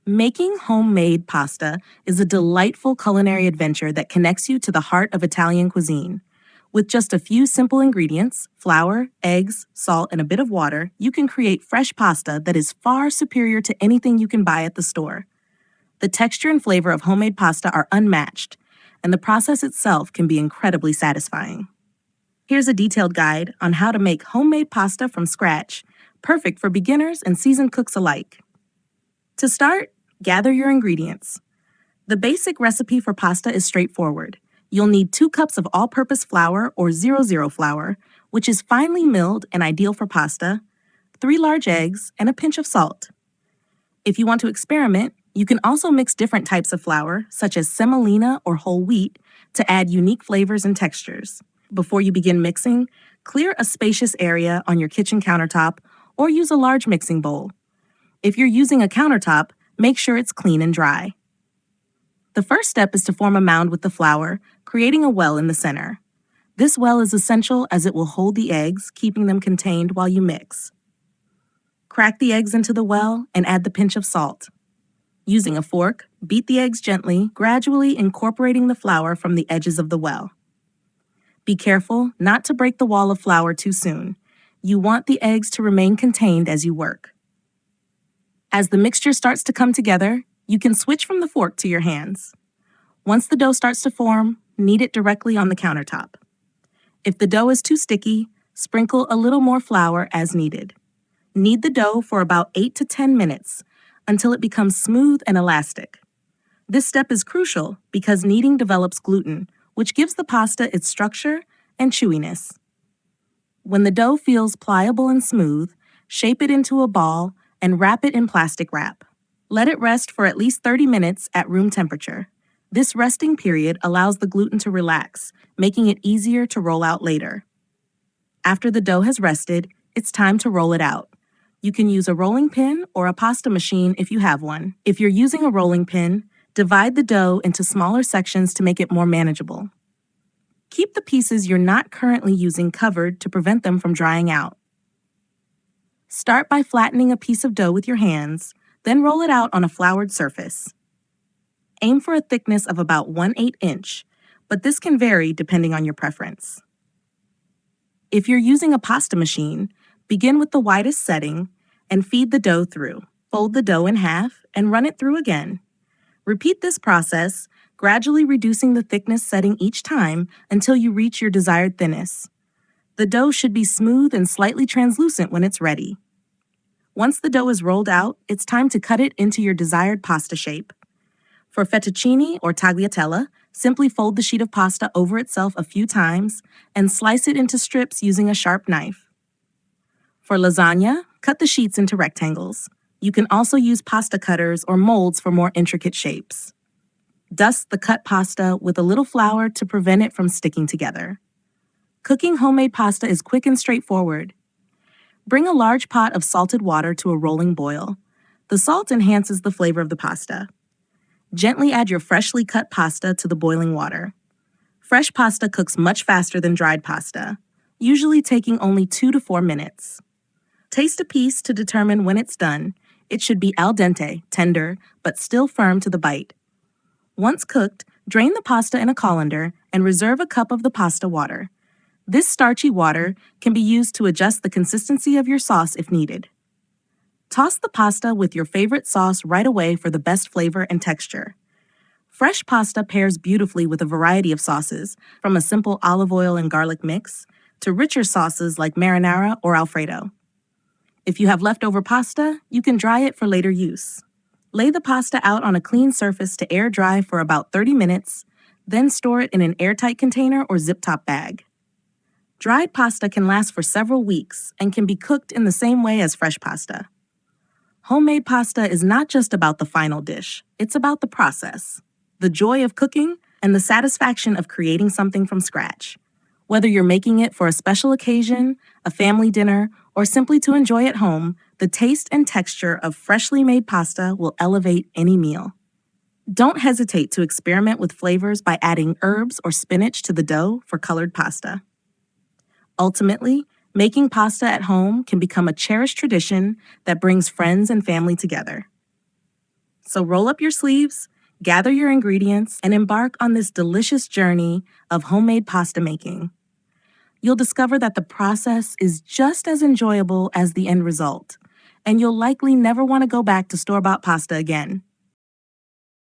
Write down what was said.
Making homemade pasta is a delightful culinary adventure that connects you to the heart of Italian cuisine. With just a few simple ingredients, flour, eggs, salt, and a bit of water, you can create fresh pasta that is far superior to anything you can buy at the store. The texture and flavor of homemade pasta are unmatched, and the process itself can be incredibly satisfying. Here's a detailed guide on how to make homemade pasta from scratch, perfect for beginners and seasoned cooks alike. To start, gather your ingredients. The basic recipe for pasta is straightforward. You'll need 2 cups of all-purpose flour or 00 flour, which is finely milled and ideal for pasta, 3 large eggs, and a pinch of salt. If you want to experiment, you can also mix different types of flour, such as semolina or whole wheat, to add unique flavors and textures. Before you begin mixing, clear a spacious area on your kitchen countertop or use a large mixing bowl. If you're using a countertop, make sure it's clean and dry. The first step is to form a mound with the flour, creating a well in the center. This well is essential as it will hold the eggs, keeping them contained while you mix. Crack the eggs into the well and add the pinch of salt. Using a fork, beat the eggs gently, gradually incorporating the flour from the edges of the well. Be careful not to break the wall of flour too soon. You want the eggs to remain contained as you work. As the mixture starts to come together, you can switch from the fork to your hands. Once the dough starts to form, knead it directly on the countertop. If the dough is too sticky, sprinkle a little more flour as needed. Knead the dough for about 8 to 10 minutes until it becomes smooth and elastic. This step is crucial because kneading develops gluten, which gives the pasta its structure and chewiness. When the dough feels pliable and smooth, shape it into a ball and wrap it in plastic wrap. Let it rest for at least 30 minutes at room temperature. This resting period allows the gluten to relax, making it easier to roll out later. After the dough has rested, it's time to roll it out. You can use a rolling pin or a pasta machine if you have one. If you're using a rolling pin, divide the dough into smaller sections to make it more manageable. Keep the pieces you're not currently using covered to prevent them from drying out. Start by flattening a piece of dough with your hands, then roll it out on a floured surface. Aim for a thickness of about 1/8 inch, but this can vary depending on your preference. If you're using a pasta machine, begin with the widest setting and feed the dough through. Fold the dough in half and run it through again. Repeat this process, gradually reducing the thickness setting each time until you reach your desired thickness. The dough should be smooth and slightly translucent when it's ready. Once the dough is rolled out, it's time to cut it into your desired pasta shape. For fettuccine or tagliatelle, simply fold the sheet of pasta over itself a few times and slice it into strips using a sharp knife. For lasagna, cut the sheets into rectangles. You can also use pasta cutters or molds for more intricate shapes. Dust the cut pasta with a little flour to prevent it from sticking together. Cooking homemade pasta is quick and straightforward. Bring a large pot of salted water to a rolling boil. The salt enhances the flavor of the pasta. Gently add your freshly cut pasta to the boiling water. Fresh pasta cooks much faster than dried pasta, usually taking only 2 to 4 minutes. Taste a piece to determine when it's done. It should be al dente, tender, but still firm to the bite. Once cooked, drain the pasta in a colander and reserve a cup of the pasta water. This starchy water can be used to adjust the consistency of your sauce if needed. Toss the pasta with your favorite sauce right away for the best flavor and texture. Fresh pasta pairs beautifully with a variety of sauces, from a simple olive oil and garlic mix to richer sauces like marinara or Alfredo. If you have leftover pasta, you can dry it for later use. Lay the pasta out on a clean surface to air dry for about 30 minutes, then store it in an airtight container or zip-top bag. Dried pasta can last for several weeks and can be cooked in the same way as fresh pasta. Homemade pasta is not just about the final dish, it's about the process, the joy of cooking, and the satisfaction of creating something from scratch. Whether you're making it for a special occasion, a family dinner, or simply to enjoy at home, the taste and texture of freshly made pasta will elevate any meal. Don't hesitate to experiment with flavors by adding herbs or spinach to the dough for colored pasta. Ultimately, making pasta at home can become a cherished tradition that brings friends and family together. So roll up your sleeves, gather your ingredients, and embark on this delicious journey of homemade pasta making. You'll discover that the process is just as enjoyable as the end result, and you'll likely never want to go back to store-bought pasta again.